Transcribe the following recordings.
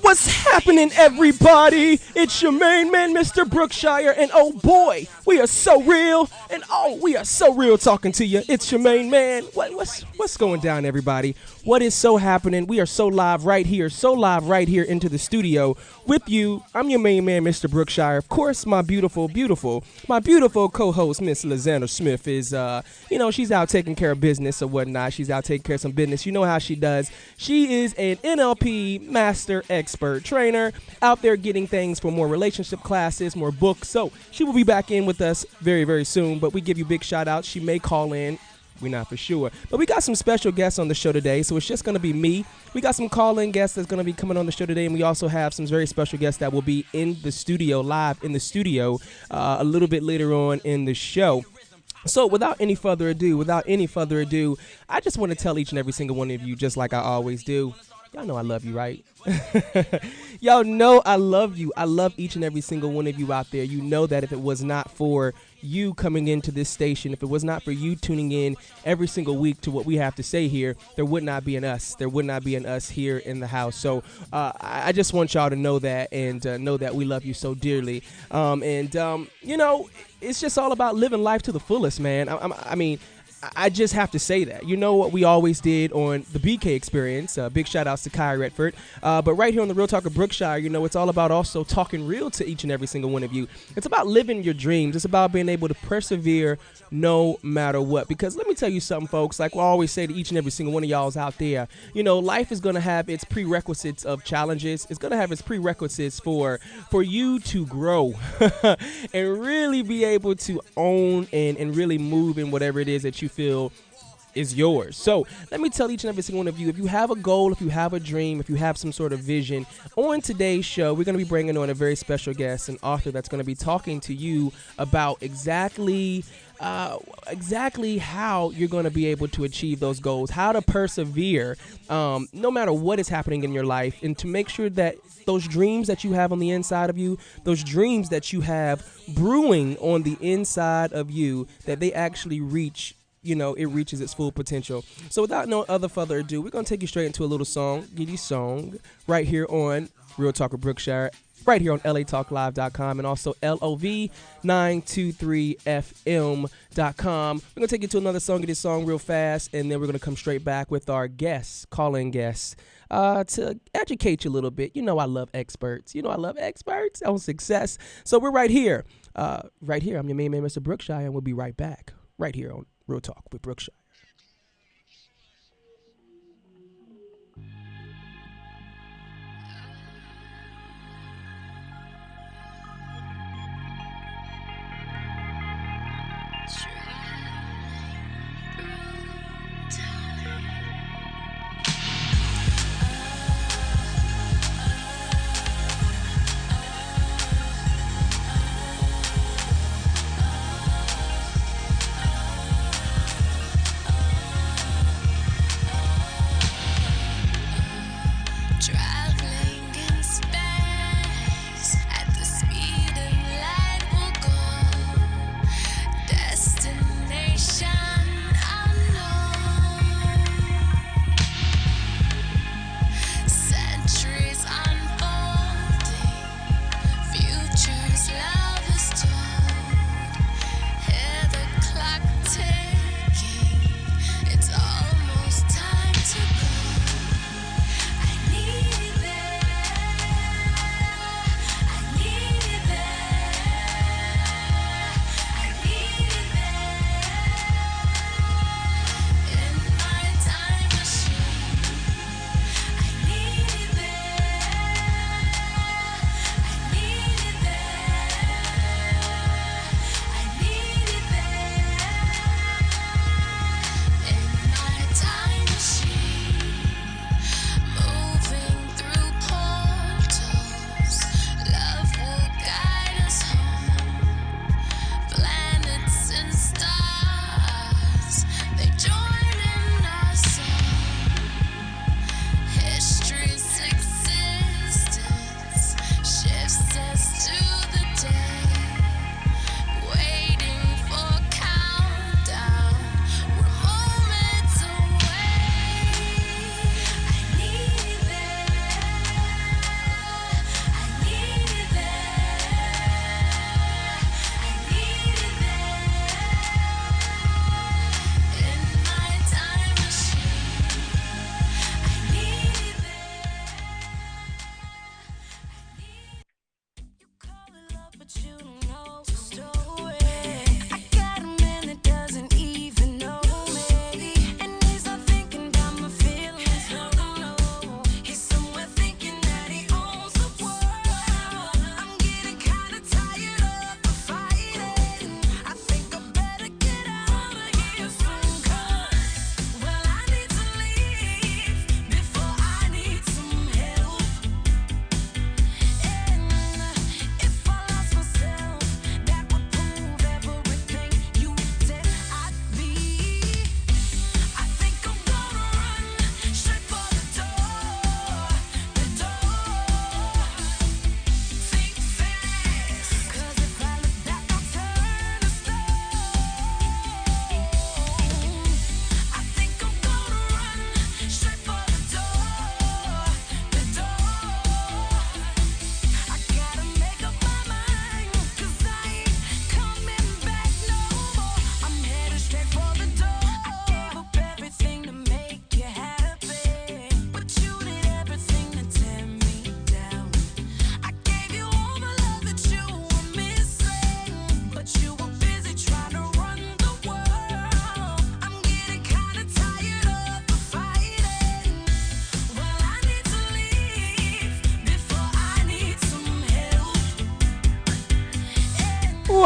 What's happening, everybody? It's your main man, Mr. Brookshire, and oh boy, we are so real, and oh, we are so real talking to you. It's your main man. What's going down, everybody? What is so happening? We are so live right here into the studio with you. I'm your main man, Mr. Brookshire. Of course, my beautiful co-host, Miss Lizanna Smith, is, she's out taking care of business or whatnot. She's out taking care of some business. You know how she does. She is an NLP master expert trainer out there getting things for more relationship classes, more books. So she will be back in with us very, very soon. But we give you big shout outs. She may call in. We're not for sure. But we got some special guests on the show today, so it's just going to be me. We got some call-in guests that's going to be coming on the show today, and we also have some very special guests that will be in the studio, live in the studio, a little bit later on in the show. So without any further ado, I just want to tell each and every single one of you, just like I always do, y'all know I love you, right? Y'all know I love you. I love each and every single one of you out there. You know that if it was not for you coming into this station, if it was not for you tuning in every single week to what we have to say here, there would not be an us. There would not be an us here in the house. So I just want y'all to know that and know that we love you so dearly. It's just all about living life to the fullest, man. I just have to say that. You know what we always did on the BK experience. Big shout outs to Kai Redford. But right here on the Real Talk of Brookshire, it's all about also talking real to each and every single one of you. It's about living your dreams. It's about being able to persevere no matter what. Because let me tell you something, folks. Like we always say to each and every single one of y'all out there, life is going to have its prerequisites of challenges. It's going to have its prerequisites for you to grow and really be able to own and really move in whatever it is that you feel is yours. So let me tell each and every single one of you, if you have a goal, if you have a dream, if you have some sort of vision, on today's show, we're going to be bringing on a very special guest, an author that's going to be talking to you about exactly how you're going to be able to achieve those goals, how to persevere no matter what is happening in your life, and to make sure that those dreams that you have on the inside of you, those dreams that you have brewing on the inside of you, that they actually reach, it reaches its full potential. So without no other further ado, we're going to take you straight into a little giddy song, right here on Real Talk of Brookshire, right here on LaTalkLive.com and also LOV923FM.com. We're going to take you to another giddy song real fast, and then we're going to come straight back with our guests, call-in guests, to educate you a little bit. I love experts. I love experts on success. So we're right here. I'm your main man, Mr. Brookshire, and we'll be right back right here on Real Talk with Brookshire.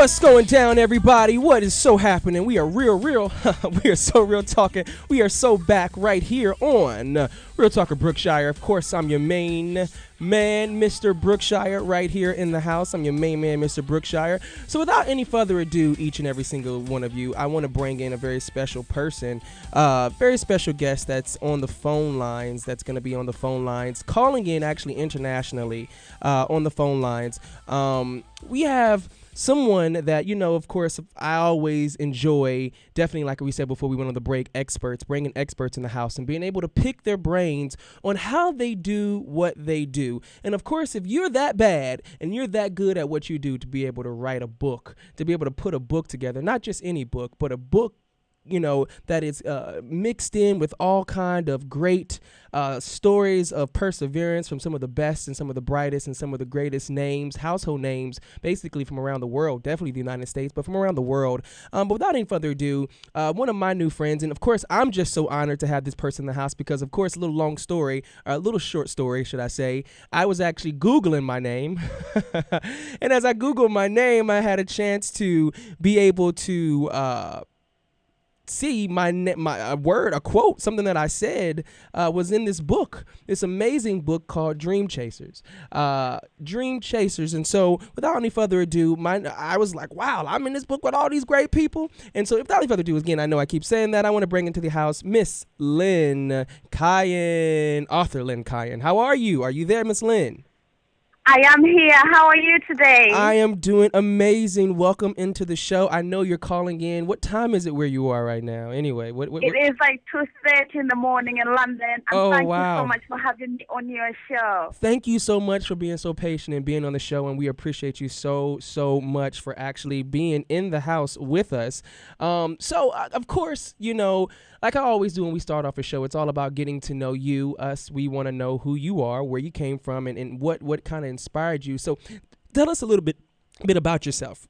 What's going down, everybody? What is so happening? We are real. We are so real talking. We are so back right here on Real Talker Brookshire. Of course, I'm your main man, Mr. Brookshire, right here in the house. I'm your main man, Mr. Brookshire. So without any further ado, each and every single one of you, I want to bring in a very special person, very special guest that's on the phone lines, that's going to be on the phone lines, calling in actually internationally on the phone lines. We have someone that, you know, of course, I always enjoy, definitely, like we said before we went on the break, experts, bringing experts in the house and being able to pick their brains on how they do what they do. And of course, if you're that bad and you're that good at what you do, to be able to write a book, to be able to put a book together, not just any book, but a book, you know, that is mixed in with all kind of great stories of perseverance from some of the best and some of the brightest and some of the greatest names, household names, basically from around the world, definitely the United States, but from around the world. But without any further ado, one of my new friends, and of course, I'm just so honored to have this person in the house because, of course, a little short story, should I say, I was actually Googling my name. And as I Googled my name, I had a chance to be able to see a quote, something that I said was in this book, this amazing book called Dream Chasers. And so without any further ado, I was like, wow, I'm in this book with all these great people. And so without any further ado, again, I know I keep saying that, I want to bring into the house Miss Lynne Kayenne, author Lynne Kayenne. How are you? Are you there, Miss Lynne? I am here. How are you today? I am doing amazing. Welcome into the show. I know you're calling in. What time is it where you are right now? Anyway, it is like 2:30 in the morning in London. And thank you so much for having me on your show. Thank you so much for being so patient and being on the show, and we appreciate you so much for actually being in the house with us. Of course, you know, like I always do when we start off a show, it's all about getting to know you, us. We want to know who you are, where you came from, and what kind of inspired you. So tell us a little bit about yourself.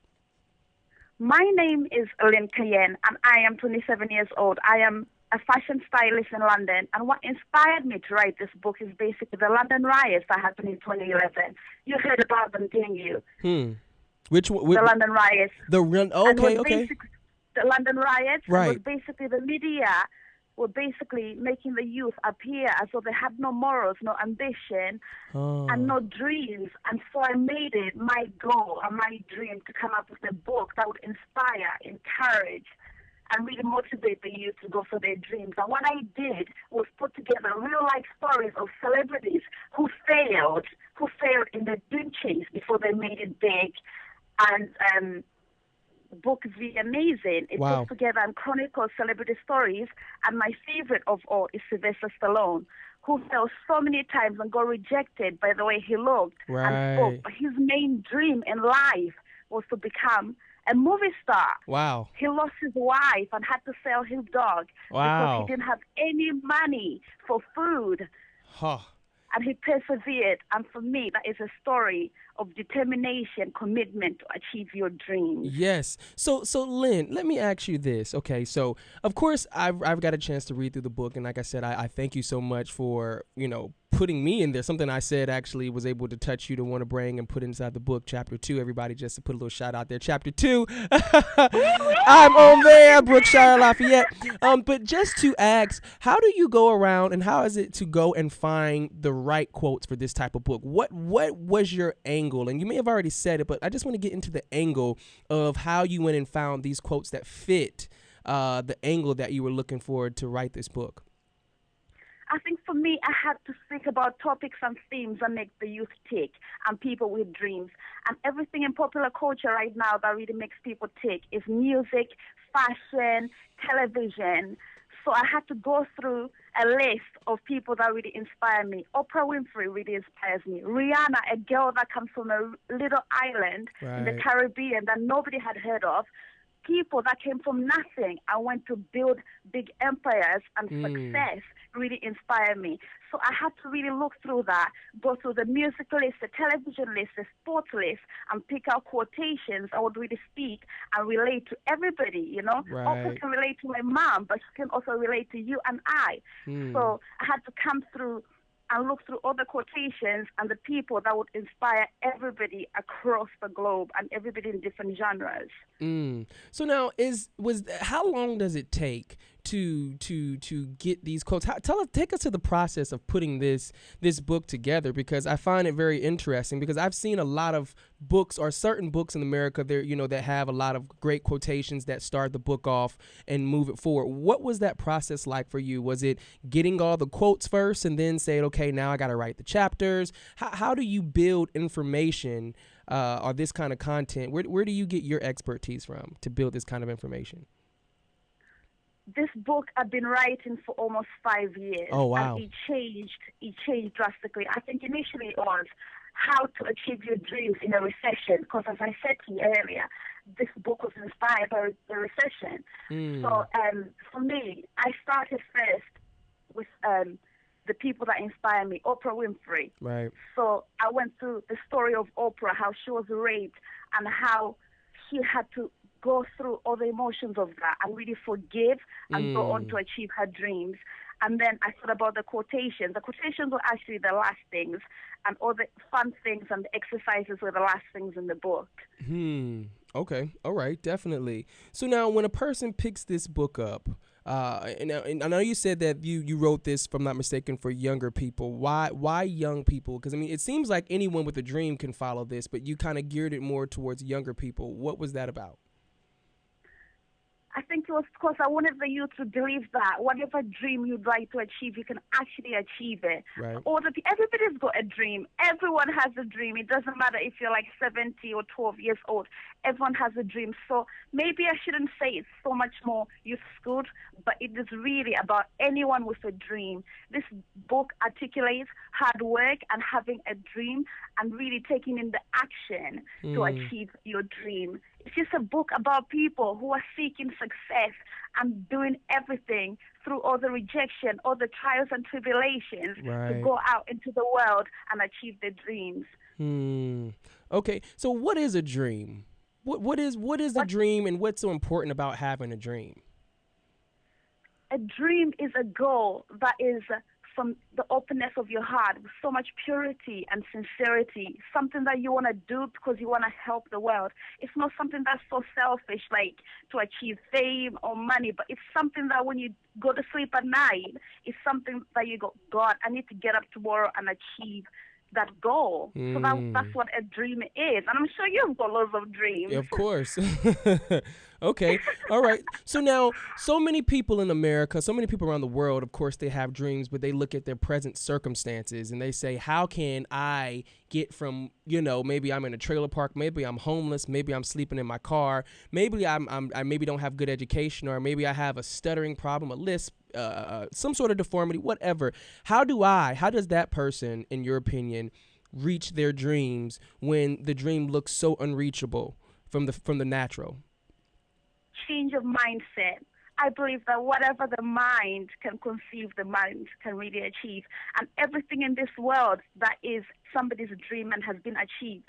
My name is Lynne Kayenne, and I am 27 years old. I am a fashion stylist in London, and what inspired me to write this book is basically the London riots that happened in 2011. You heard about them, didn't you? Which one? The London riots. Okay. The London riots, right. Was basically the media were basically making the youth appear as though they had no morals, no ambition, and no dreams. And so I made it my goal and my dream to come up with a book that would inspire, encourage, and really motivate the youth to go for their dreams. And what I did was put together real-life stories of celebrities who failed in their dream chase before they made it big. And the book is really amazing. It puts together and chronicles celebrity stories, and my favorite of all is Sylvester Stallone, who fell so many times and got rejected by the way he looked and spoke. But his main dream in life was to become a movie star. Wow. He lost his wife and had to sell his dog because he didn't have any money for food. And he persevered. And for me, that is a story of determination, commitment to achieve your dreams. Yes. So Lynne, let me ask you this. Okay, so of course I've got a chance to read through the book, and like I said, I thank you so much for, you know, putting me in there. Something I said actually was able to touch you to want to bring and put inside the book, chapter 2. Everybody, just to put a little shout out there, chapter 2. I'm on there, Brookshire, Lafayette. But just to ask, how do you go around and how is it to go and find the right quotes for this type of book? What was your angle? And you may have already said it, but I just want to get into the angle of how you went and found these quotes that fit the angle that you were looking for to write this book. I think for me, I had to think about topics and themes that make the youth tick and people with dreams. And everything in popular culture right now that really makes people tick is music, fashion, television. So I had to go through a list of people that really inspire me. Oprah Winfrey really inspires me. Rihanna, a girl that comes from a little island in the Caribbean that nobody had heard of. People that came from nothing and went to build big empires and success really inspire me. So I had to really look through that, go through the music list, the television list, the sports list, and pick out quotations I would really speak and relate to everybody, you know. Also can relate to my mom, but she can also relate to you and I. So I had to come through and look through other quotations and the people that would inspire everybody across the globe and everybody in different genres. So now, how long does it take to get these quotes? Take us to the process of putting this book together, because I find it very interesting, because I've seen a lot of books, or certain books in America there, that have a lot of great quotations that start the book off and move it forward. What was that process like for you? Was it getting all the quotes first and then saying, okay, now I got to write the chapters? How do you build information or this kind of content? Where do you get your expertise from to build this kind of information? This book I've been writing for almost 5 years. Oh, wow. And it changed drastically. I think initially it was how to achieve your dreams in a recession, because as I said to you earlier, this book was inspired by the recession. So for me, I started first with the people that inspire me, Oprah Winfrey. Right. So I went through the story of Oprah, how she was raped and how she had to go through all the emotions of that and really forgive and go on to achieve her dreams. And then I thought about the quotations. The quotations were actually the last things, and all the fun things and the exercises were the last things in the book. Okay. All right. Definitely. So now, when a person picks this book up, and I know you said that you wrote this, if I'm not mistaken, for younger people. Why young people? Because, I mean, it seems like anyone with a dream can follow this, but you kind of geared it more towards younger people. What was that about? I think it was because I wanted the youth to believe that whatever dream you'd like to achieve, you can actually achieve it. Right. Everybody's got a dream. Everyone has a dream. It doesn't matter if you're like 70 or 12 years old. Everyone has a dream. So maybe I shouldn't say it's so much more youth-skewed, but it is really about anyone with a dream. This book articulates hard work and having a dream and really taking in the action to achieve your dream. It's just a book about people who are seeking success and doing everything through all the rejection, all the trials and tribulations to go out into the world and achieve their dreams. Okay, so what is a dream? What is a dream, and what's so important about having a dream? A dream is a goal that is from the openness of your heart, with so much purity and sincerity, something that you want to do because you want to help the world. It's not something that's so selfish, like to achieve fame or money, but it's something that when you go to sleep at night, it's something that you go, God, I need to get up tomorrow and achieve that goal. So that's what a dream is. And I'm sure you've got lots of dreams. Of course. Okay. All right. So now, so many people in America, so many people around the world, of course, they have dreams, but they look at their present circumstances and they say, how can I get from, maybe I'm in a trailer park, maybe I'm homeless, maybe I'm sleeping in my car, maybe I maybe don't have good education, or maybe I have a stuttering problem, a lisp, some sort of deformity, whatever. How does that person, in your opinion, reach their dreams when the dream looks so unreachable from the natural? Change of mindset. I believe that whatever the mind can conceive, the mind can really achieve. And everything in this world that is somebody's dream and has been achieved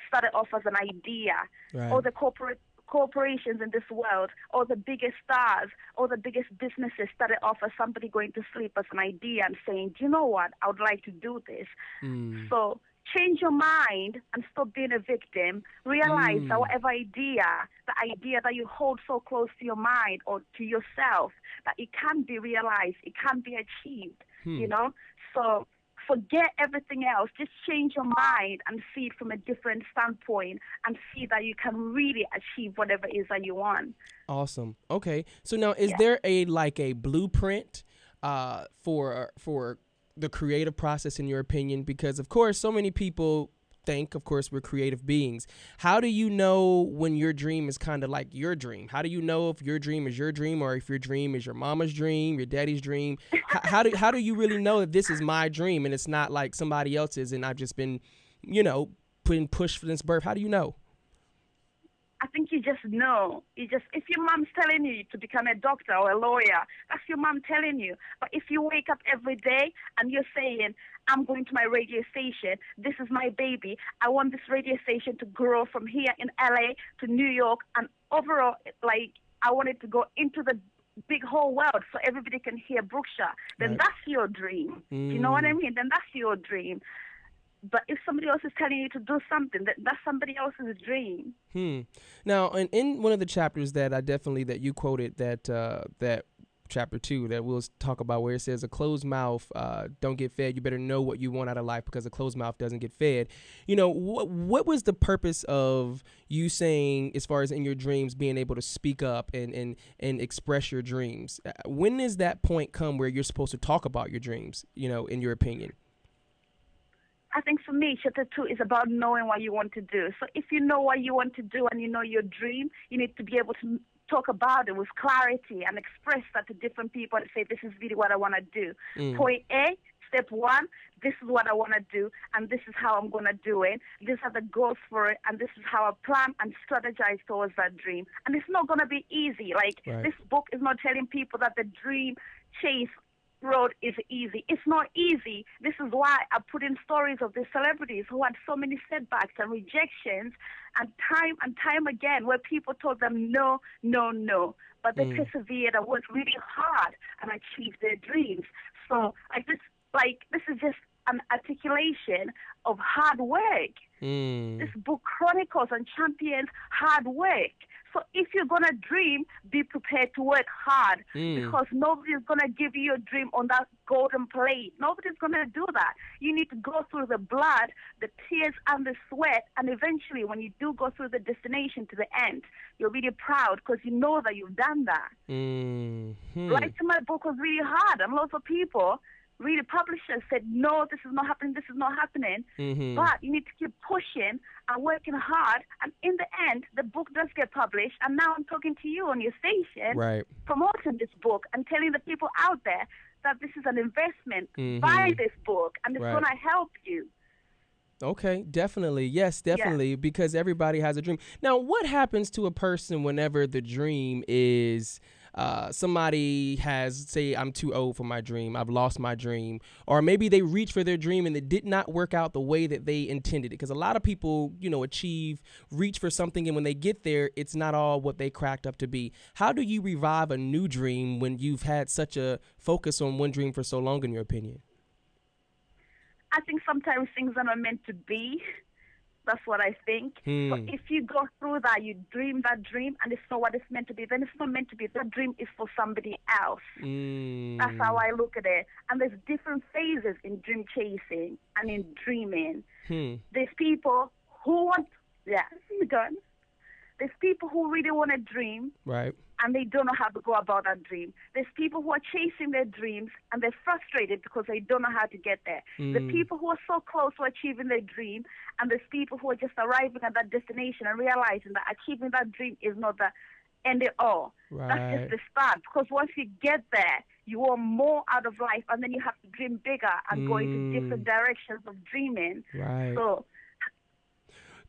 started off as an idea. Right. All the corporations in this world, all the biggest stars, all the biggest businesses started off as somebody going to sleep as an idea and saying, do you know what, I would like to do this. So change your mind and stop being a victim. Realize that whatever idea, the idea that you hold so close to your mind or to yourself, that it can be realized, it can be achieved, So forget everything else. Just change your mind and see it from a different standpoint and see that you can really achieve whatever it is that you want. Awesome. Okay. So now, is there a blueprint for the creative process, in your opinion? Because, of course, so many people think, of course, we're creative beings. How do you know when your dream is kind of like your dream? How do you know if your dream is your dream, or if your dream is your mama's dream, your daddy's dream? How do you really know that this is my dream and it's not like somebody else's and I've just been, pushed for this birth? How do you know? I think you just know. If your mom's telling you to become a doctor or a lawyer, that's your mom telling you. But if you wake up every day and you're saying, I'm going to my radio station, this is my baby, I want this radio station to grow from here in LA to New York, and overall, I want it to go into the big whole world so everybody can hear Brookshire, then Right. that's your dream. Do you know what I mean? Then that's your dream. But if somebody else is telling you to do something, that's somebody else's dream. Now, in one of the chapters that I definitely that you quoted that chapter 2 that we'll talk about, where it says a closed mouth don't get fed. You better know what you want out of life, because a closed mouth doesn't get fed. You know, what was the purpose of you saying, as far as in your dreams, being able to speak up and express your dreams? When does that point come where you're supposed to talk about your dreams, you know, in your opinion? I think for me, chapter 2 is about knowing what you want to do. So if you know what you want to do and you know your dream, you need to be able to talk about it with clarity and express that to different people and say, this is really what I want to do. Point A, step 1, this is what I want to do, and this is how I'm going to do it. These are the goals for it, and this is how I plan and strategize towards that dream. And it's not going to be easy. Like, this book is not telling people that the dream chase road is easy. It's not easy. This is why I put in stories of the celebrities who had so many setbacks and rejections and time again where people told them no, no, no. But they persevered and worked really hard and achieved their dreams. So this is just an articulation of hard work. This book chronicles and champions hard work. So if you're going to dream, be prepared to work hard, because nobody's going to give you your dream on that golden plate. Nobody's going to do that. You need to go through the blood, the tears, and the sweat, and eventually when you do go through the destination to the end, you're really proud because you know that you've done that. Writing my book was really hard, and lots of people, really publishers, said, no, this is not happening, this is not happening. But you need to keep pushing and working hard. And in the end, the book does get published. And now I'm talking to you on your station, promoting this book and telling the people out there that this is an investment. Buy this book, and it's going to help you. Okay, definitely. Yes, definitely, because everybody has a dream. Now, what happens to a person whenever the dream is somebody has, say, I'm too old for my dream, I've lost my dream, or maybe they reach for their dream and it did not work out the way that they intended it? Because a lot of people, you know, reach for something, and when they get there, it's not all what they cracked up to be. How do you revive a new dream when you've had such a focus on one dream for so long, in your opinion? I think sometimes things are not meant to be. That's what I think. So if you go through that, you dream that dream, and it's not what it's meant to be, then it's not meant to be. That dream is for somebody else. That's how I look at it. And there's different phases in dream chasing and in dreaming. There's people who want, there's people who really want to dream, and they don't know how to go about that dream. There's people who are chasing their dreams, and they're frustrated because they don't know how to get there. The people who are so close to achieving their dream, and there's people who are just arriving at that destination and realizing that achieving that dream is not the end it all. That's just the start, because once you get there, you want more out of life, and then you have to dream bigger and go into different directions of dreaming. So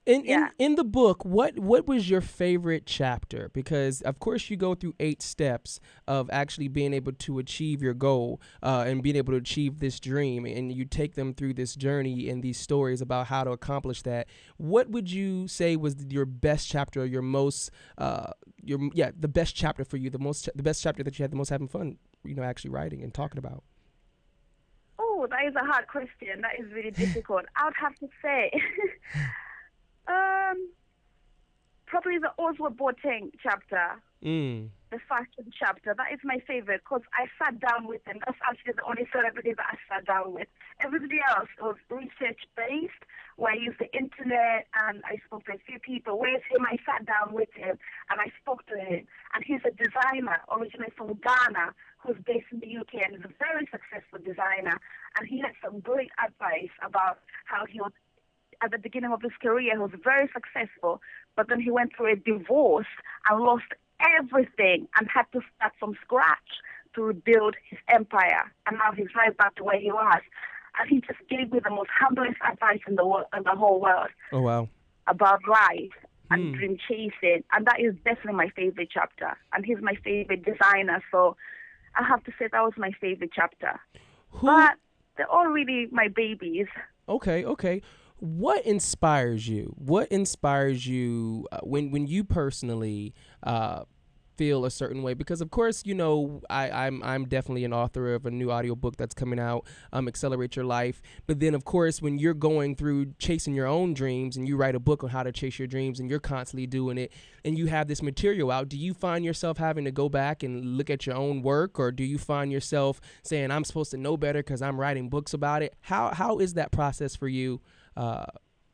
in the book, what was your favorite chapter? Because of course you go through 8 steps of actually being able to achieve your goal and being able to achieve this dream, and you take them through this journey and these stories about how to accomplish that. What would you say was your best chapter, or your most the best chapter for you, the best chapter that you had the most having fun, you know, actually writing and talking about? Oh, that is a hard question. That is really difficult. I would have to say probably the Oswald Boateng chapter, the fashion chapter. That is my favorite, because I sat down with him. That's actually the only celebrity that I sat down with. Everybody else was research-based, where I used the internet, and I spoke to a few people. Whereas him, I sat down with him, and I spoke to him. And he's a designer, originally from Ghana, who's based in the UK, and is a very successful designer. And he had some great advice about how he was, at the beginning of his career, he was very successful, but then he went through a divorce and lost everything and had to start from scratch to rebuild his empire. And now he's right back to where he was. And he just gave me the most humblest advice in the whole world. Oh, wow. About life and dream chasing. And that is definitely my favorite chapter. And he's my favorite designer, so I have to say that was my favorite chapter. But they're all really my babies. Okay. What inspires you? What inspires you when you personally feel a certain way? Because of course, you know, I'm definitely an author of a new audiobook that's coming out, Accelerate Your Life. But then of course, when you're going through chasing your own dreams and you write a book on how to chase your dreams and you're constantly doing it and you have this material out, do you find yourself having to go back and look at your own work, or do you find yourself saying, I'm supposed to know better because I'm writing books about it? How is that process for you,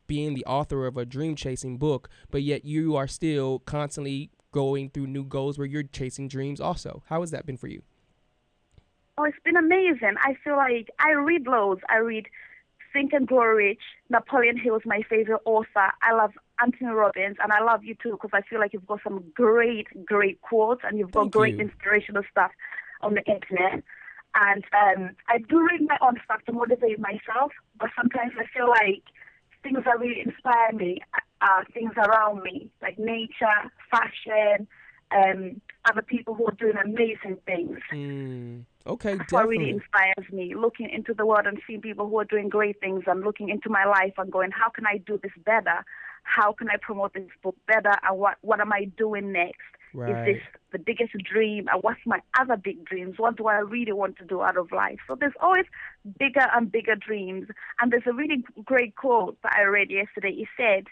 being the author of a dream chasing book, but yet you are still constantly going through new goals where you're chasing dreams also? How has that been for you? Oh, it's been amazing. I feel like I read loads. I read Think and Grow Rich. Napoleon Hill's my favorite author. I love Anthony Robbins, and I love you too because I feel like you've got some great, great quotes and you've got Thank great you. inspirational stuff on the internet. And I do read my own stuff to motivate myself, but sometimes I feel like things that really inspire me are things around me, like nature, fashion, other people who are doing amazing things. Okay, That's what really definitely. inspires me, looking into the world and seeing people who are doing great things and looking into my life and going, how can I do this better? How can I promote this book better? And what am I doing next? Right. Is this the biggest dream? And what's my other big dreams? What do I really want to do out of life? So there's always bigger and bigger dreams. And there's a really great quote that I read yesterday. It said,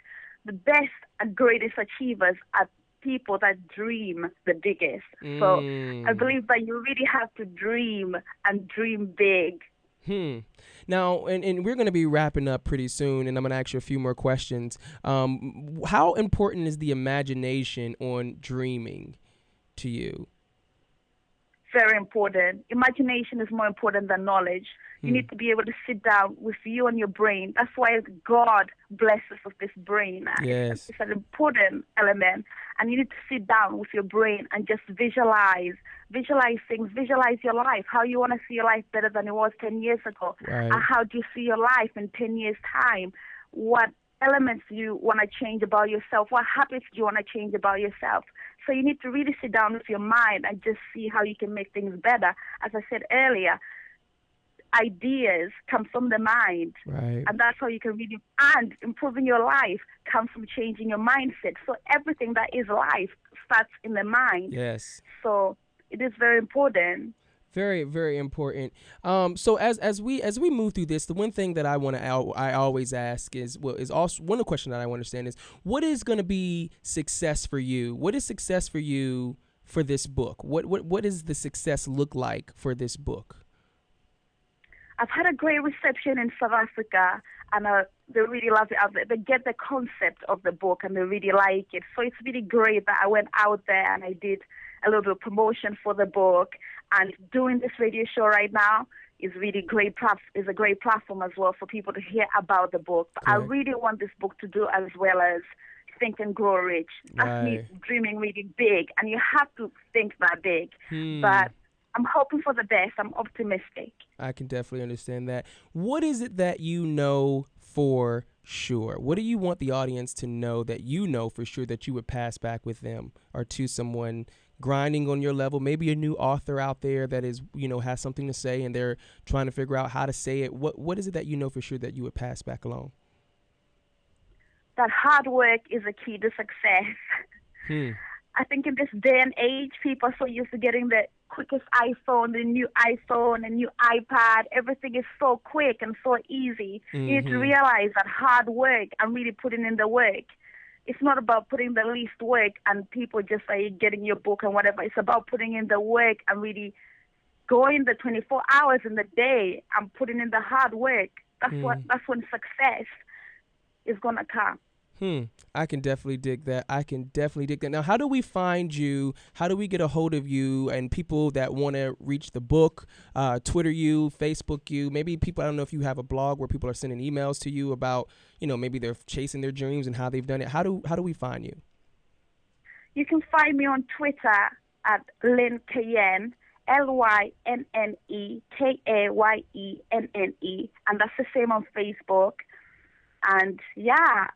the best and greatest achievers are people that dream the biggest. So I believe that you really have to dream and dream big. Now, and we're going to be wrapping up pretty soon, and I'm going to ask you a few more questions. How important is the imagination on dreaming to you? Very important. Imagination is more important than knowledge. You need to be able to sit down with you and your brain. That's why God blesses us with this brain. Yes. It's an important element. And you need to sit down with your brain and just visualize things, visualize your life, how you want to see your life better than it was 10 years ago. Right. And how do you see your life in 10 years' time? What elements do you want to change about yourself? What habits do you want to change about yourself? So you need to really sit down with your mind and just see how you can make things better. As I said earlier, ideas come from the mind. Right. And that's how you can really, and improving your life comes from changing your mindset. So everything that is life starts in the mind. Yes. So it is very important. Very, very important. So as we move through this, the one thing that I always ask is also one of the questions that I want to understand is, what is going to be success for you? What is success for you for this book? What does the success look like for this book? I've had a great reception in South Africa, and they really love it out there. They get the concept of the book, and they really like it. So it's really great that I went out there and I did a little bit of promotion for the book. And doing this radio show right now is really great. Is a great platform as well for people to hear about the book. But I really want this book to do as well as Think and Grow Rich. That's me dreaming really big, and you have to think that big. But I'm hoping for the best. I'm optimistic. I can definitely understand that. What is it that you know for sure? What do you want the audience to know that you know for sure that you would pass back with them, or to someone grinding on your level, maybe a new author out there that is, has something to say and they're trying to figure out how to say it? What is it that you know for sure that you would pass back along? That hard work is a key to success. I think in this day and age, people are so used to getting the quickest iPhone, the new iPhone, a new iPad. Everything is so quick and so easy. You need to realize that hard work and really putting in the work. It's not about putting the least work and people just say getting your book and whatever. It's about putting in the work and really going the 24 hours in the day and putting in the hard work. That's when success is going to come. I can definitely dig that. Now, how do we find you? How do we get a hold of you and people that want to reach the book, Twitter you, Facebook you? Maybe people, I don't know if you have a blog where people are sending emails to you about, maybe they're chasing their dreams and how they've done it. How do we find you? You can find me on Twitter at Lynne Kayenne, LYNNE KAYENNE, and that's the same on Facebook. And yeah.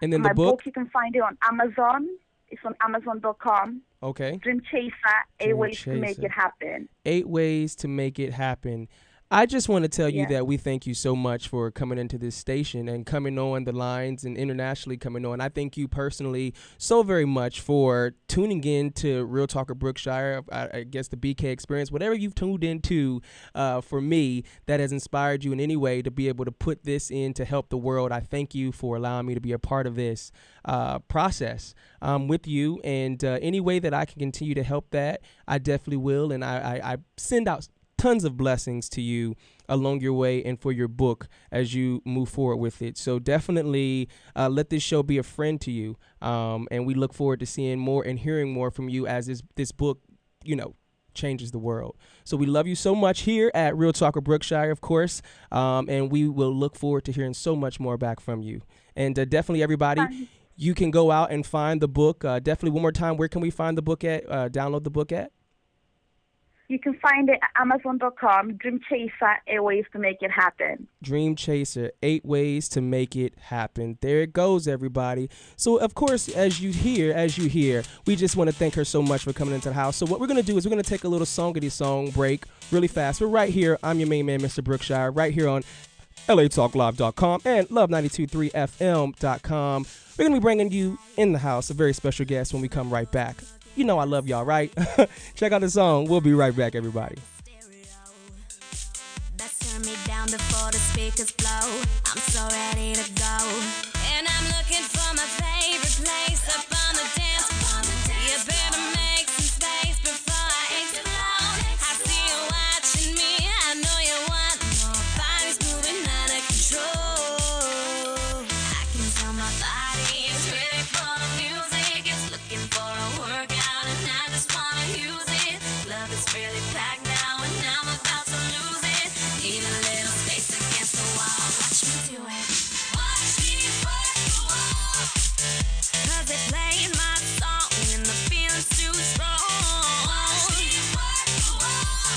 And then my the book, you can find it on Amazon. It's on Amazon.com. Okay. Dream Chaser, 8 Ways to Make It Happen. 8 Ways to Make It Happen. I just want to tell you Yeah. that we thank you so much for coming into this station and coming on the lines and internationally coming on. I thank you personally so very much for tuning in to Real Talker Brookshire. I guess the BK experience, whatever you've tuned into for me that has inspired you in any way to be able to put this in to help the world. I thank you for allowing me to be a part of this process with you. And any way that I can continue to help that, I definitely will. And I send out tons of blessings to you along your way and for your book as you move forward with it. So definitely let this show be a friend to you. And we look forward to seeing more and hearing more from you as this book, changes the world. So we love you so much here at Real Talker Brookshire, of course. And we will look forward to hearing so much more back from you. And definitely everybody, you can go out and find the book. Definitely one more time, where can we find the book at, download the book at? You can find it at Amazon.com, Dream Chaser, 8 Ways to Make It Happen. Dream Chaser, 8 Ways to Make It Happen. There it goes, everybody. So, of course, as you hear, we just want to thank her so much for coming into the house. So what we're going to do is we're going to take a little songity-song break really fast. We're right here. I'm your main man, Mr. Brookshire, right here on LaTalkLive.com and Love923FM.com. We're going to be bringing you in the house a very special guest when we come right back. You know I love y'all, right? Check out the song. We'll be right back, everybody. That's turn me down before the speakers blow. I'm so ready to go. And I'm looking for my favorite place up on the dance floor. You better make some space before I explode. I see you watching me. I know you want more. Body's moving out of control. I can tell my body is ready for the music. It's looking for a workout. Really packed now and I'm about to lose it. Need a little space against the wall. Watch me do it. Watch me work the wall. 'Cause they playing my song and the feeling's too strong. Watch me work the wall.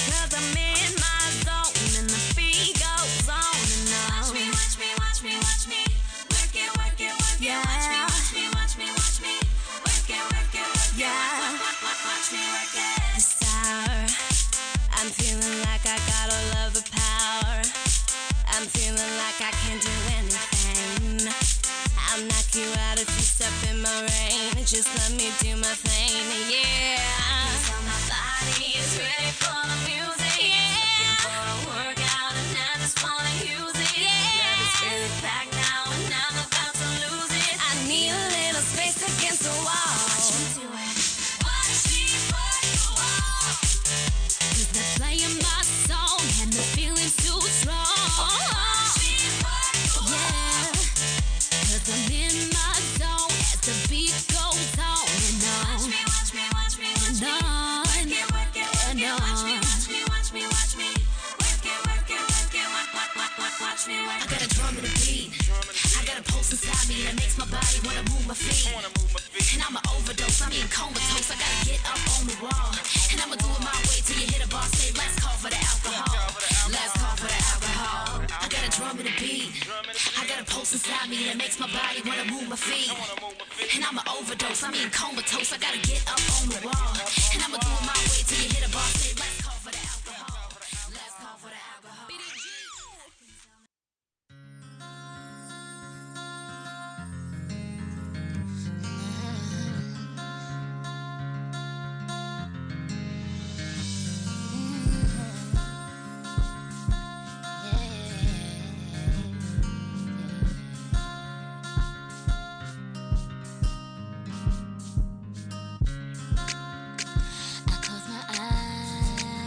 'Cause I'm in my zone and the beat goes on and on. Watch me, watch me, watch me, watch me. Work it, work it, work it. Yeah. Watch me, watch me, watch me, watch me. Work it, work it, work it. Yeah. Watch me work it. I'm feeling like I got all of the power. I'm feeling like I can do anything. I'll knock you out if you step in my rain. Just let me do my thing, yeah. So my body is ready for the music. Yeah. Looking for a workout and I just wanna use it. Yeah. Love is really packed now and I'm about to lose it. I need a little space against the wall. Watch me do it. Watch me work the wall. 'Cause they're playing my song and the feeling's too strong. Watch me work the wall. Yeah. 'Cause I'm in my zone as the beat goes on and on. Watch me, watch me, watch me, watch me. Work it, work it, work it. Watch me, watch me, watch me, watch me. Work it, work it, work it. Watch me work it. I got a drum and a beat. I got a pulse inside me that makes my body wanna move my feet. And I'm an overdose, I'm in comatose. I gotta get up on the wall. And I'ma do it my way till you hit a bar. Say, let's call for the alcohol. Let's call for the alcohol. I got a drum and a beat. I got a pulse inside me that makes my body wanna move my feet. And I'm an overdose, I'm in comatose. I gotta get up on the wall. And I'ma do it my way till you hit a bar. Say, let's call for the alcohol. Let's call for the alcohol. I close my eyes.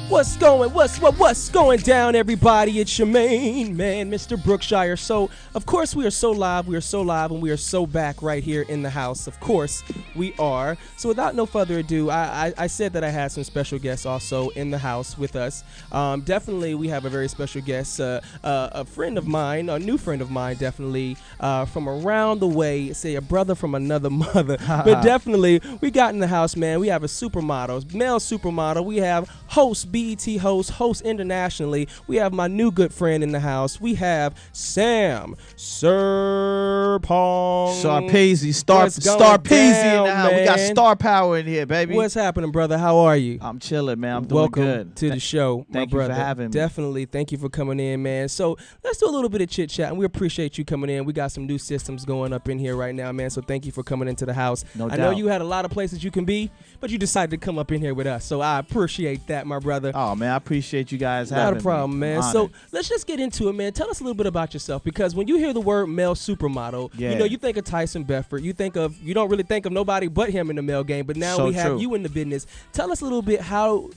What's going down, everybody? It's your main man, Mr. Brookshire. So, of course, we are so live, and we are so back right here in the house. Of course, we are. So, without no further ado, I said that I had some special guests also in the house with us. Definitely, we have a very special guest, a friend of mine, a new friend of mine, definitely, from around the way, say a brother from another mother. But definitely, we got in the house, man. We have a supermodel, male supermodel. We have host, BET host internationally. We have my new good friend in the house. We have Sam Sarpong. Sarpeezy, Starpeezy in the house. We got star power in here, baby. What's happening, brother? How are you? I'm chilling, man. I'm doing Welcome good. to the show, Thank my you brother. for having me. Definitely. Thank you for coming in, man. So let's do a little bit of chit chat, and we appreciate you coming in. We got some new systems going up in here right now, man. So thank you for coming into the house. No I doubt. know you had a lot of places you can be, but you decided to come up in here with us. So I appreciate that, my brother. Oh, man, I appreciate you guys having me. Not a problem, man. So let's just get into it, man. Tell us a little bit about yourself, because when you hear the word male supermodel, Yeah. you know, you think of Tyson Bedford. You don't really think of nobody but him in the male game. But now So we have true. you in the business. Tell us a little bit how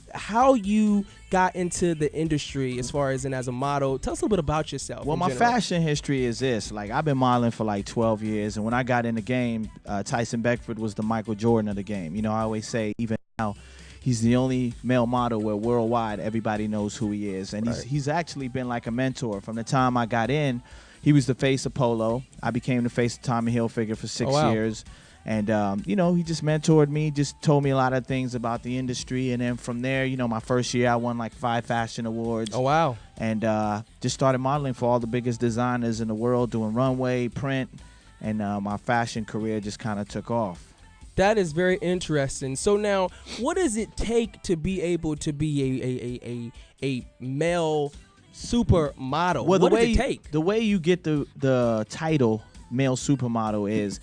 you got into the industry as far as as a model. Tell us a little bit about yourself. Well, in my general. fashion history is this. Like, I've been modeling for like 12 years, and when I got in the game, Tyson Beckford was the Michael Jordan of the game. You know, I always say, even now, he's the only male model where worldwide everybody knows who he is. And he's actually been like a mentor. From the time I got in, he was the face of Polo. I became the face of Tommy Hilfiger for 6 years. And, you know, he just mentored me, just told me a lot of things about the industry. And then from there, you know, my first year, I won like 5 fashion awards. Oh, wow. And just started modeling for all the biggest designers in the world, doing runway, print. And my fashion career just kind of took off. That is very interesting. So now, what does it take to be able to be a male supermodel? Well, what does it take? The way you get the title male supermodel is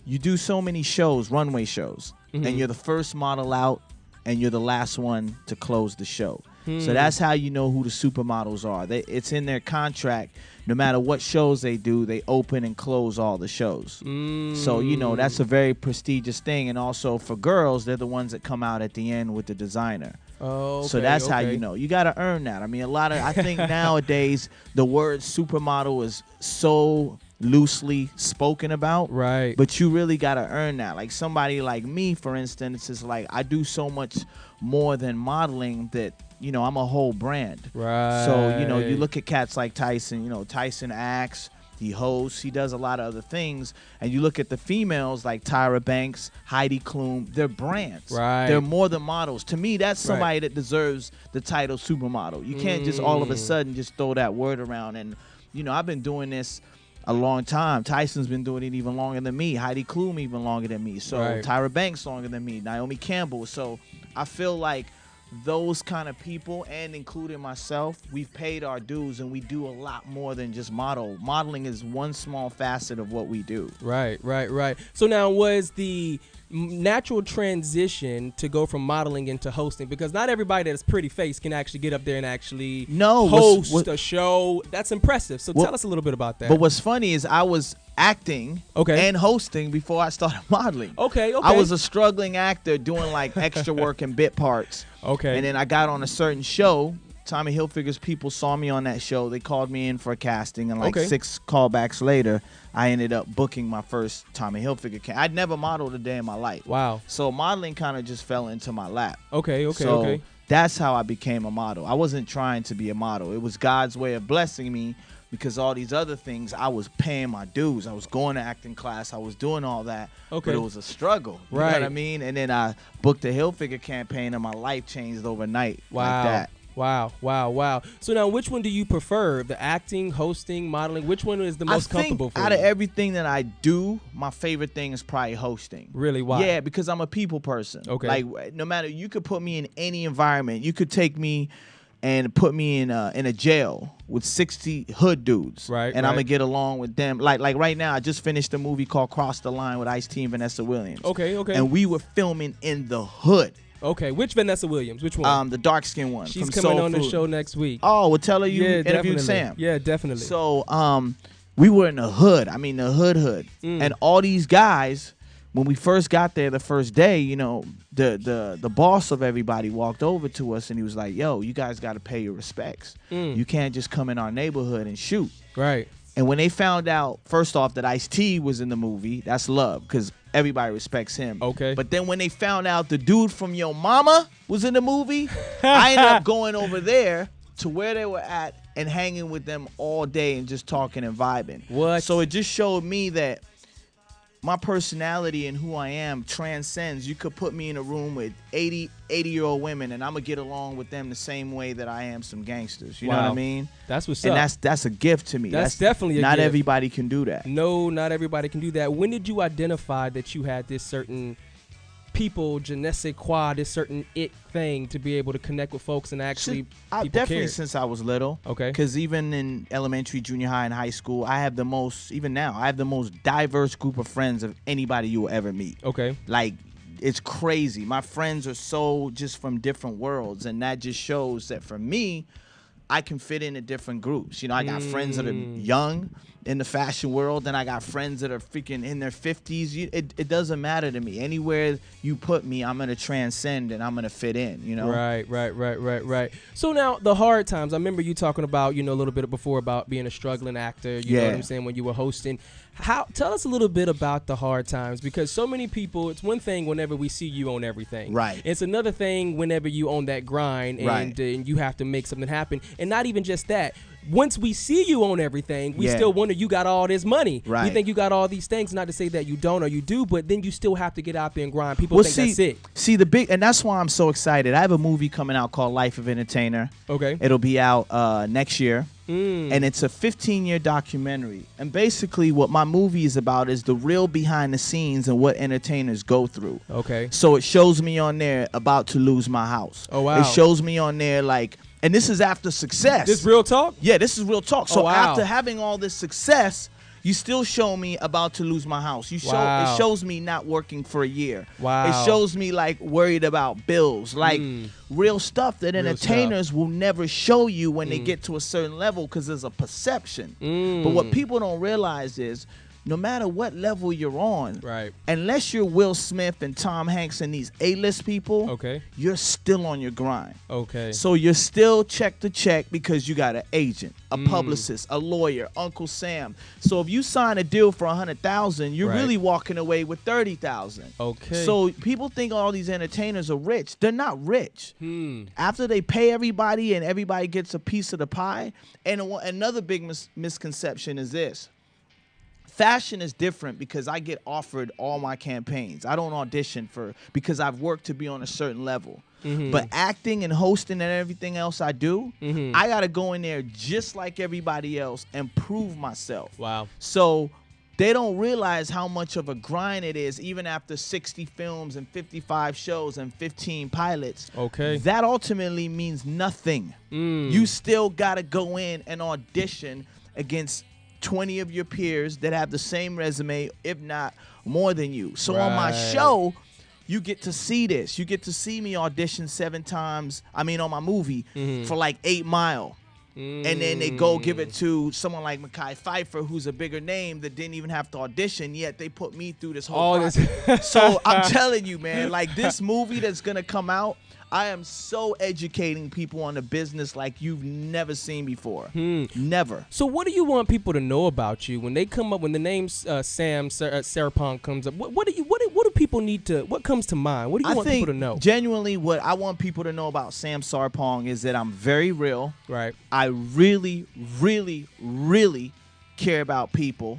you do so many shows, runway shows, and you're the first model out, and you're the last one to close the show. So that's how you know who the supermodels are. It's in their contract. No matter what shows they do, they open and close all the shows. So, you know, that's a very prestigious thing. And also for girls, they're the ones that come out at the end with the designer. Oh, okay, so that's how you know. You got to earn that. I mean, I think nowadays the word supermodel is so loosely spoken about. Right. But you really got to earn that. Like somebody like me, for instance, is like, I do so much more than modeling that, you know, I'm a whole brand. Right. So, you know, you look at cats like Tyson, you know, Tyson acts, he hosts, he does a lot of other things. And you look at the females like Tyra Banks, Heidi Klum, they're brands. Right. They're more than models. To me, that's somebody that deserves the title supermodel. You can't just all of a sudden just throw that word around. And, you know, I've been doing this a long time. Tyson's been doing it even longer than me. Heidi Klum even longer than me. So Tyra Banks longer than me. Naomi Campbell. So I feel like those kind of people, and including myself, we've paid our dues, and we do a lot more than just model. Modeling is one small facet of what we do. Right. So now, was the natural transition to go from modeling into hosting? Because not everybody that's pretty face can actually get up there and actually host a show. That's impressive. So tell us a little bit about that. But what's funny is I was acting and hosting before I started modeling. Okay. I was a struggling actor doing like extra work and bit parts. Okay. And then I got on a certain show. Tommy Hilfiger's people saw me on that show. They called me in for a casting, and like 6 callbacks later, I ended up booking my first Tommy Hilfiger casting. I'd never modeled a day in my life. Wow. So modeling kind of just fell into my lap. Okay. That's how I became a model. I wasn't trying to be a model. It was God's way of blessing me, because all these other things, I was paying my dues. I was going to acting class. I was doing all that. But it was a struggle. You know what I mean? And then I booked a Hilfiger campaign, and my life changed overnight like that. Wow. So now, which one do you prefer? The acting, hosting, modeling? Which one is the most comfortable for you? Out of everything that I do, my favorite thing is probably hosting. Really? Why? Yeah, because I'm a people person. Okay. Like, no matter, you could put me in any environment. You could take me and put me in a jail with 60 hood dudes. Right. And I'm going to get along with them. Like right now, I just finished a movie called Cross the Line with Ice-T and Vanessa Williams. Okay. And we were filming in the hood. Okay, which Vanessa Williams? Which one? The dark-skinned one. She's from coming Soul on Food. the show next week. Oh, well, tell her you interviewed definitely. Sam. Yeah, definitely. So we were in the hood. I mean, the hood. And all these guys when we first got there the first day, you know, the boss of everybody walked over to us and he was like, yo, you guys got to pay your respects. You can't just come in our neighborhood and shoot. Right. And when they found out, first off, that Ice-T was in the movie, that's love, because everybody respects him. Okay. But then when they found out the dude from Yo Mama was in the movie, I ended up going over there to where they were at and hanging with them all day and just talking and vibing. What? So it just showed me that my personality and who I am transcends. You could put me in a room with 80-year-old women and I'm going to get along with them the same way that I am some gangsters. You know what I mean? That's what's and up. that's a gift to me. That's definitely a not gift. everybody can do that. No, not everybody can do that. When did you identify that you had this certain people, je ne sais quoi, this certain it thing to be able to connect with folks and actually Definitely cared? since I was little. Okay. Because even in elementary, junior high, and high school, I have the most, even now, I have the most diverse group of friends of anybody you will ever meet. Okay. Like, it's crazy. My friends are so just from different worlds, and that just shows that for me, I can fit into different groups. You know, I got friends that are young in the fashion world, and I got friends that are freaking in their 50s. It doesn't matter to me. Anywhere you put me, I'm going to transcend and I'm going to fit in, you know? Right. So now, the hard times, I remember you talking about, you know, a little bit before about being a struggling actor, you know what I'm saying, when you were hosting. Tell us a little bit about the hard times, because so many people, it's one thing whenever we see you on everything. Right. It's another thing whenever you on that grind and, and you have to make something happen. And not even just that. Once we see you on everything, we still wonder, you got all this money. Right. We think you got all these things, not to say that you don't or you do, but then you still have to get out there and grind. People think that's it. See, and that's why I'm so excited. I have a movie coming out called Life of Entertainer. Okay. It'll be out next year. And it's a 15-year documentary. And basically what my movie is about is the real behind the scenes and what entertainers go through. Okay. So it shows me on there about to lose my house. Oh, wow. It shows me on there like, and this is after success. This real talk? Yeah, this is real talk. So wow. after having all this success, you still show me about to lose my house. It shows me not working for a year. Wow. It shows me like worried about bills, like real stuff that entertainers will never show you when they get to a certain level, because there's a perception. But what people don't realize is, no matter what level you're on, unless you're Will Smith and Tom Hanks and these A-list people, you're still on your grind. So you're still check to check because you got an agent, a publicist, a lawyer, Uncle Sam. So if you sign a deal for $100,000, you're really walking away with $30,000. So people think all these entertainers are rich. They're not rich. After they pay everybody and everybody gets a piece of the pie. And another big misconception is this. Fashion is different because I get offered all my campaigns. I don't audition because I've worked to be on a certain level. But acting and hosting and everything else I do, I got to go in there just like everybody else and prove myself. Wow. So they don't realize how much of a grind it is, even after 60 films and 55 shows and 15 pilots. That ultimately means nothing. You still got to go in and audition against 20 of your peers that have the same resume, if not more than you. So on my show, you get to see this. You get to see me audition 7 times, on my movie, for like 8 Mile. And then they go give it to someone like Mekhi Phifer, who's a bigger name that didn't even have to audition, yet they put me through this whole process. So I'm telling you, man, like this movie that's going to come out, I am so educating people on the business like you've never seen before. Never. So what do you want people to know about you when they come up, when the name Sarpong comes up? What do people need to? What comes to mind? What do you want people to know? Genuinely, what I want people to know about Sam Sarpong is that I'm very real. Right. I really, really, really care about people.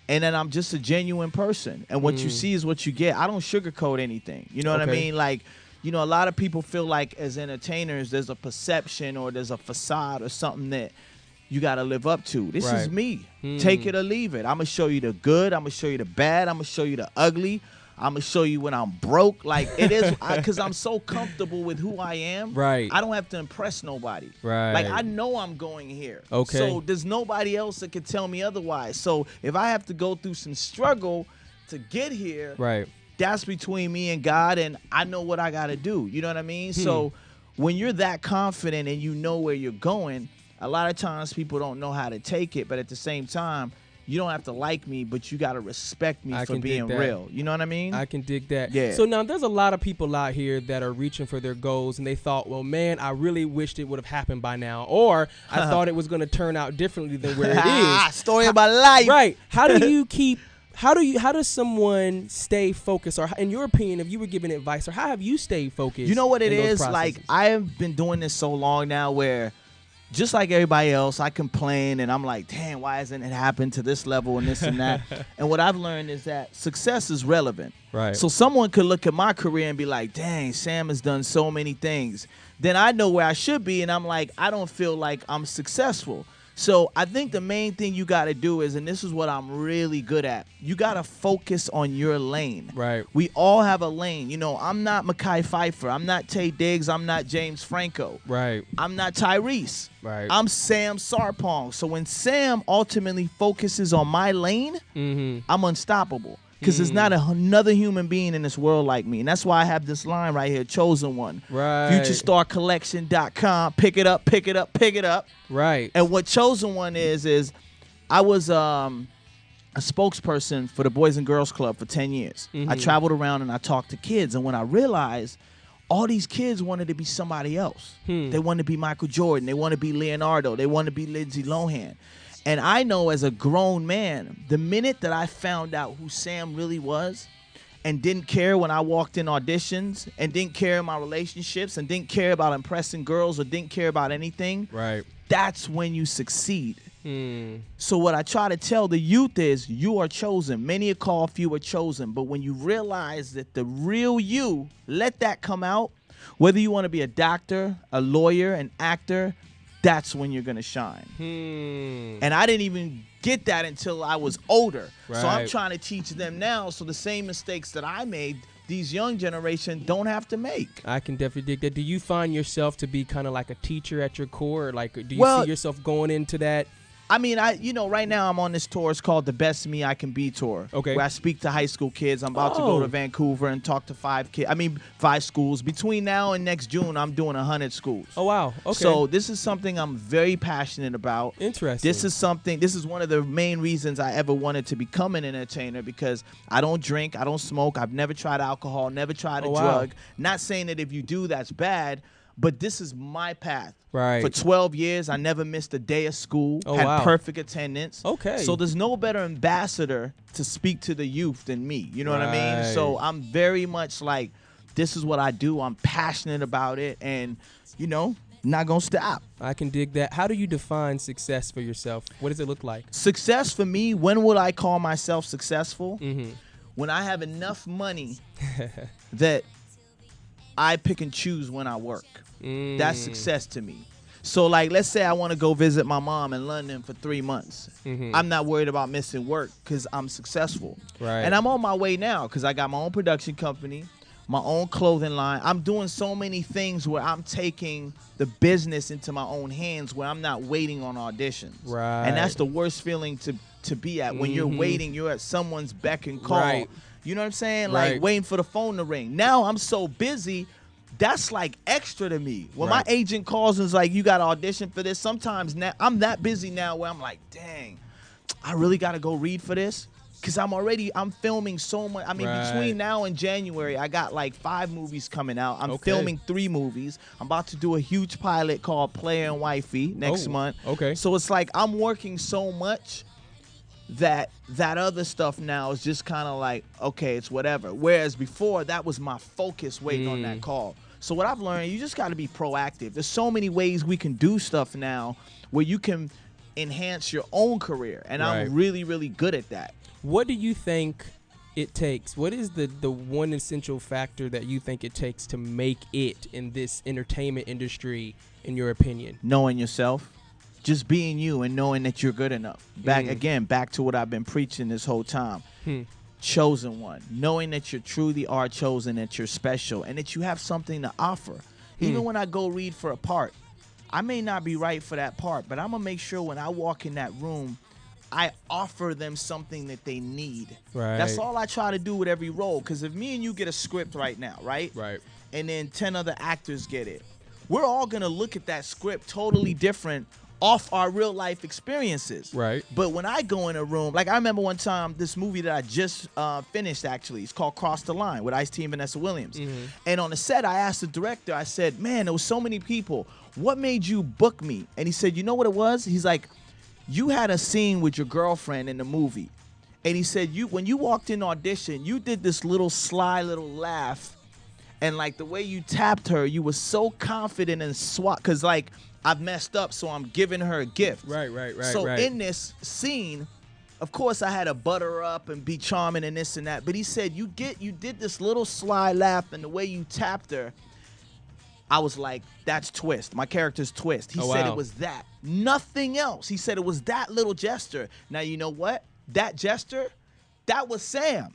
And then I'm just a genuine person. And what you see is what you get. I don't sugarcoat anything. You know what I mean? Like, you know, a lot of people feel like as entertainers, there's a perception or there's a facade or something that you got to live up to. This is me. Take it or leave it. I'm going to show you the good. I'm going to show you the bad. I'm going to show you the ugly. I'm going to show you when I'm broke. Like, it is because I'm so comfortable with who I am. Right. I don't have to impress nobody. Right. Like, I know I'm going here. Okay. So there's nobody else that can tell me otherwise. So if I have to go through some struggle to get here, that's between me and God, and I know what I got to do. You know what I mean? So when you're that confident and you know where you're going, a lot of times people don't know how to take it, but at the same time, you don't have to like me, but you got to respect me I for can being dig that. real. You know what I mean? I can dig that. Yeah. So now there's a lot of people out here that are reaching for their goals, and they thought, well, man, I really wished it would have happened by now, or I thought it was going to turn out differently than where it is. Story of my life. Right. How does someone stay focused, or in your opinion, if you were giving advice, or how have you stayed focused? You know what it in those is? processes? Like, I have been doing this so long now where just like everybody else, I complain and I'm like, damn, why hasn't it happened to this level and this and that? And what I've learned is that success is relevant. Right. So someone could look at my career and be like, dang, Sam has done so many things. Then I know where I should be, and I'm like, I don't feel like I'm successful. So I think the main thing you got to do is, and this is what I'm really good at, you got to focus on your lane. Right. We all have a lane. You know, I'm not Mekhi Phifer. I'm not Tay Diggs. I'm not James Franco. Right. I'm not Tyrese. Right. I'm Sam Sarpong. So when Sam ultimately focuses on my lane, I'm unstoppable. Because there's not another human being in this world like me. And that's why I have this line right here, Chosen One. Right. FutureStarCollection.com. Pick it up, pick it up, pick it up. Right. And what Chosen One is I was a spokesperson for the Boys and Girls Club for 10 years. I traveled around and I talked to kids. And when I realized all these kids wanted to be somebody else. They wanted to be Michael Jordan. They want to be Leonardo. They want to be Lindsay Lohan. And I know as a grown man, the minute that I found out who Sam really was and didn't care when I walked in auditions and didn't care in my relationships and didn't care about impressing girls or didn't care about anything, right, that's when you succeed. So what I try to tell the youth is you are chosen. Many are called, few are chosen. But when you realize that the real you, let that come out, whether you want to be a doctor, a lawyer, an actor, that's when you're going to shine. And I didn't even get that until I was older. Right. So I'm trying to teach them now so the same mistakes that I made, these young generation don't have to make. I can definitely dig that. Do you find yourself to be kind of like a teacher at your core? Like, do you see yourself going into that? I mean, right now I'm on this tour. It's called the Best Me I Can Be tour. Okay. Where I speak to high school kids. I'm about to go to Vancouver and talk to 5 schools. Between now and next June, I'm doing 100 schools. Oh, wow. Okay. So this is something I'm very passionate about. Interesting. This is one of the main reasons I ever wanted to become an entertainer, because I don't drink, I don't smoke, I've never tried alcohol, never tried a drug. Not saying that if you do, that's bad, but this is my path. Right. For 12 years, I never missed a day of school. Had perfect attendance. Okay. So there's no better ambassador to speak to the youth than me. You know what I mean? So I'm very much like, this is what I do. I'm passionate about it, and, not going to stop. I can dig that. How do you define success for yourself? What does it look like? Success for me, when would I call myself successful? When I have enough money that I pick and choose when I work. That's success to me. So, like, let's say I want to go visit my mom in London for 3 months. I'm not worried about missing work because I'm successful. Right. And I'm on my way now because I got my own production company, my own clothing line. I'm doing so many things where I'm taking the business into my own hands, where I'm not waiting on auditions. Right. And that's the worst feeling to be at. When you're waiting, you're at someone's beck and call. Right. You know what I'm saying? Right. Like waiting for the phone to ring. Now I'm so busy. That's like extra to me. When my agent calls and is like, you got to audition for this, sometimes now I'm that busy now where I'm like, dang, I really got to go read for this? Because I'm filming so much. I mean, between now and January, I got like 5 movies coming out. I'm filming 3 movies. I'm about to do a huge pilot called Player and Wifey next month. Okay. So it's like I'm working so much that other stuff now is just kind of like, okay, it's whatever. Whereas before, that was my focus waiting on that call. So what I've learned, you just got to be proactive. There's so many ways we can do stuff now where you can enhance your own career. And I'm really, really good at that. What do you think it takes? What is the one essential factor that you think it takes to make it in this entertainment industry, in your opinion? Knowing yourself. Just being you and knowing that you're good enough. Back to what I've been preaching this whole time. Chosen one. Knowing that you truly are chosen, that you're special, and that you have something to offer. Even when I go read for a part, I may not be right for that part, but I'm going to make sure when I walk in that room, I offer them something that they need. Right. That's all I try to do with every role. Because if me and you get a script right now, right? Right. And then 10 other actors get it, we're all going to look at that script totally different off our real life experiences. Right. But when I go in a room, like I remember one time this movie that I just finished, actually, it's called Cross the Line with Ice-T and Vanessa Williams. And on the set, I asked the director, I said, man, there was so many people. What made you book me? And he said, you know what it was? He's like, you had a scene with your girlfriend in the movie. And he said, when you walked in audition, you did this little sly little laugh. And like the way you tapped her, you were so confident and because like I've messed up, so I'm giving her a gift. Right. So in this scene, of course I had to butter her up and be charming and this and that. But he said, you did this little sly laugh, and the way you tapped her, I was like, that's Twist. My character's Twist. He said it was that. Nothing else. He said it was that little gesture. Now, you know what? That gesture, that was Sam.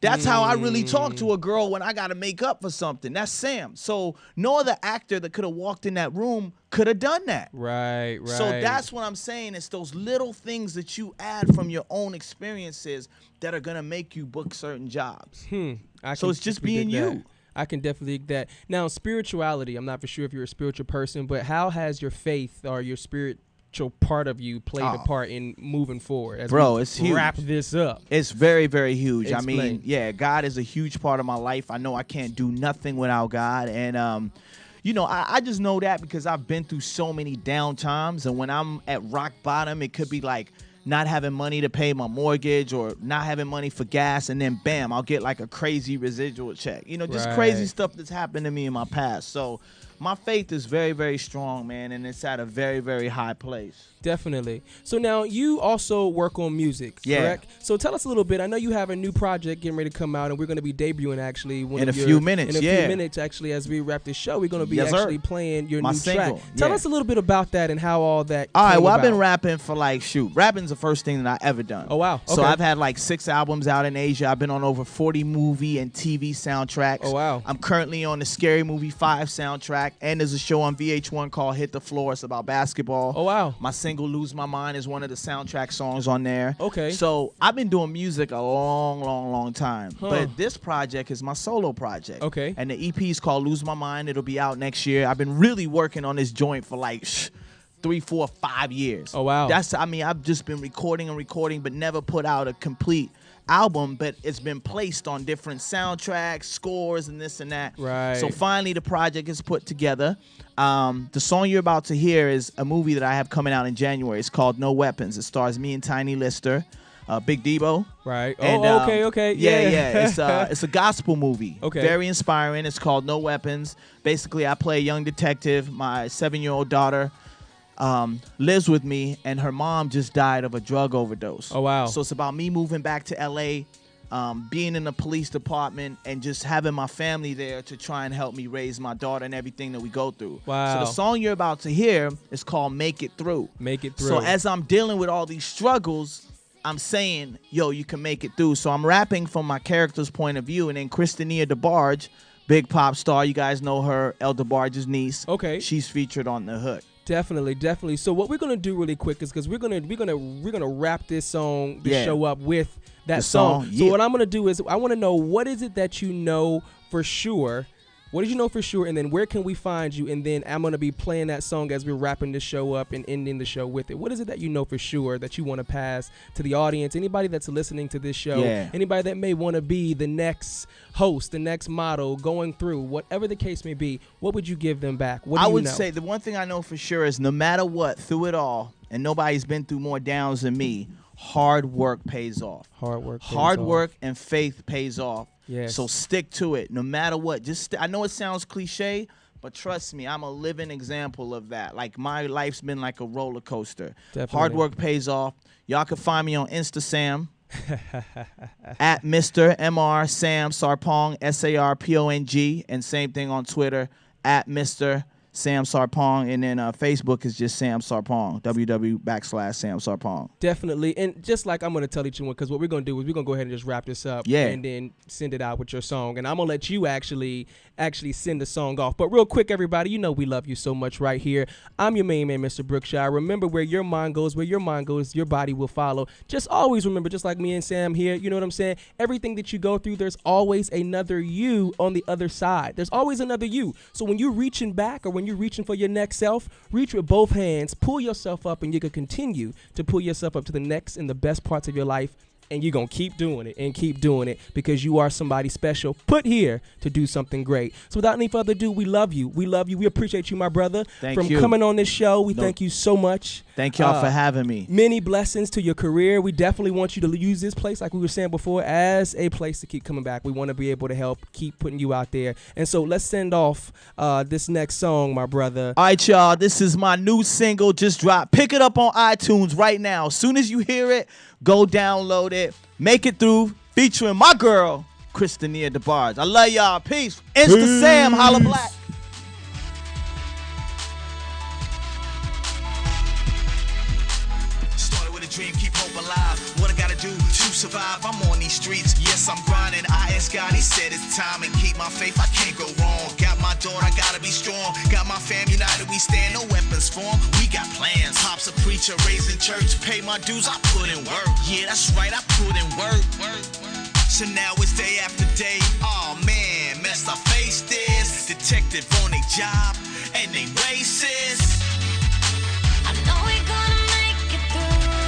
That's how I really talk to a girl when I got to make up for something. That's Sam. So no other actor that could have walked in that room could have done that. Right. So that's what I'm saying. It's those little things that you add from your own experiences that are going to make you book certain jobs. So it's just being you. I can definitely dig that. Now, spirituality, I'm not for sure if you're a spiritual person, but how has your faith or your spiritual part of you played a part in moving forward? As it's huge. Wrap this up. It's very, very huge. Explain. I mean, yeah, God is a huge part of my life. I know I can't do nothing without God. And, you know, I just know that because I've been through so many down times. And when I'm at rock bottom, it could be like not having money to pay my mortgage or not having money for gas. And then, bam, I'll get like a crazy residual check. You know, just crazy stuff that's happened to me in my past. So my faith is very, very strong, man, and it's at a very, very high place. Definitely. So now you also work on music, correct? So tell us a little bit. I know you have a new project getting ready to come out, and we're going to be debuting actually in a few minutes. In a few minutes, actually, as we wrap this show, we're going to be actually playing your new single. track. Tell us a little bit about that and how all that. All right. Well, about. I've been rapping for rapping's the first thing that I ever done. Oh wow. Okay. So I've had like 6 albums out in Asia. I've been on over 40 movie and TV soundtracks. Oh wow. I'm currently on the Scary Movie 5 soundtrack, and there's a show on VH1 called Hit the Floor. It's about basketball. Oh wow. My single Lose My Mind is one of the soundtrack songs on there. Okay. So I've been doing music a long time. But this project is my solo project. Okay. And the EP is called Lose My Mind. It'll be out next year. I've been really working on this joint for like 3, 4, 5 years. Oh wow. I've just been recording, but never put out a complete album, but it's been placed on different soundtracks, scores, and this and that. Right. So finally the project is put together. The song you're about to hear is a movie that I have coming out in January. It's called No Weapons. It stars me and Tiny Lister, Big Debo. Right. And, okay. Yeah. It's a gospel movie. Okay. Very inspiring. It's called No Weapons. Basically, I play a young detective. My 7-year-old daughter lives with me, and her mom just died of a drug overdose. Oh wow. So it's about me moving back to LA, being in the police department, and just having my family there to try and help me raise my daughter and everything that we go through. Wow. So the song you're about to hear is called Make It Through. Make It Through. So as I'm dealing with all these struggles, I'm saying, yo, you can make it through. So I'm rapping from my character's point of view, and then Christina DeBarge, big pop star, you guys know her, El DeBarge's niece. Okay. She's featured on the hook. Definitely. So what we're gonna do really quick is because we're gonna wrap this song, show up with that song. So what I'm gonna do is I want to know what is it that you know for sure. What did you know for sure? And then where can we find you? And then I'm going to be playing that song as we're wrapping the show up and ending the show with it. What is it that you know for sure that you want to pass to the audience? Anybody that's listening to this show, anybody that may want to be the next host, the next model, going through, whatever the case may be, what would you give them back? What do I you would know? say the one thing I know for sure is no matter what, through it all, and nobody's been through more downs than me, hard work pays off. Hard work and faith pays off. Yes. So stick to it no matter what. I know it sounds cliche, but trust me, I'm a living example of that. Like, my life's been like a roller coaster. Definitely. Hard work pays off. Y'all can find me on InstaSam at Mr. Mr. Sam Sarpong, Sarpong, and same thing on Twitter at Mr. Sam Sarpong, and then Facebook is just Sam Sarpong, www./Sam Sarpong. Definitely, and just like I'm going to tell each one, because what we're going to do is we're going to go ahead and just wrap this up and then send it out with your song, and I'm going to let you actually send the song off. But real quick, everybody, you know we love you so much right here. I'm your main man, Mr. Brookshire. Remember, where your mind goes, your body will follow. Just always remember, just like me and Sam here, you know what I'm saying? Everything that you go through, there's always another you on the other side. There's always another you. So when you're reaching back or when when you're reaching for your next self, reach with both hands, pull yourself up, and you can continue to pull yourself up to the next and the best parts of your life. And you're going to keep doing it and keep doing it because you are somebody special put here to do something great. So without any further ado, we love you. We love you. We appreciate you, my brother. Thank From you. coming on this show. We thank you so much. Thank y'all for having me. Many blessings to your career. We definitely want you to use this place, like we were saying before, as a place to keep coming back. We want to be able to help keep putting you out there. And so let's send off this next song, my brother. All right, y'all. This is my new single. Just dropped. Pick it up on iTunes right now. As soon as you hear it, go download it. Make it through. Featuring my girl, Christina DeBarge. I love y'all. Peace. Insta Sam, holla black. Dream, keep hope alive. What I gotta do to survive? I'm on these streets. Yes, I'm grinding. I asked God, he said it's time and keep my faith. I can't go wrong. Got my daughter, I gotta be strong. Got my fam united, we stand. No weapons form. We got plans. Pop's a preacher, raised in church. Pay my dues, I put in work. Yeah, that's right, I put in work. So now it's day after day. Oh man, messed I faced this. Detective on their job and they racist. I know we're gonna make it through.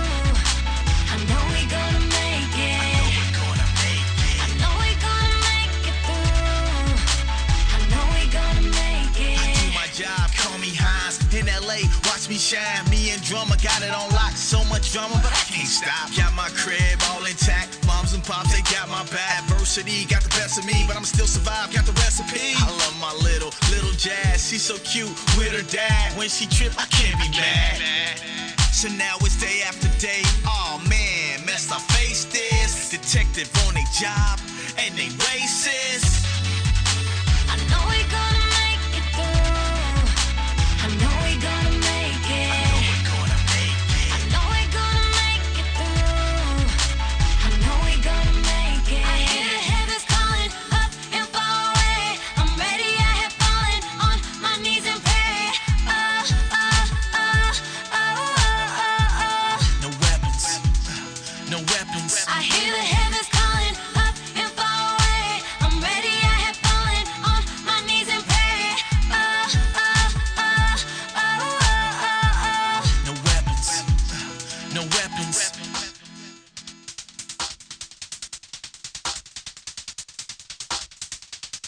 I know we're gonna make it. I know we're gonna make it through. I know we're gonna make it. I do my job, call me Hines. In LA, watch me shine. Me and Drummer got it on lock. So much drama, but I can't stop. Got my crib all intact. Moms and pops, they got my back. Adversity got the best of me, but I'm still survive. Got the recipe. I love my little Jazz. She's so cute with her dad. When she trip, I can't be mad. So now it's day after day. Oh man, messed I faced this. Detective on their job and they racist. I know we're gonna make it through. I know we're gonna make it. I know we're gonna make it through. I know we're gonna make it. I hear the heavens calling up and far away. I'm ready, I have fallen on my knees and pray. No weapons, no weapons. I hear the heavens calling up and far away. I'm ready, I have fallen on my knees and pray. No weapons, no weapons.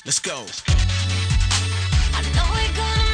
Let's go. I know we're gonna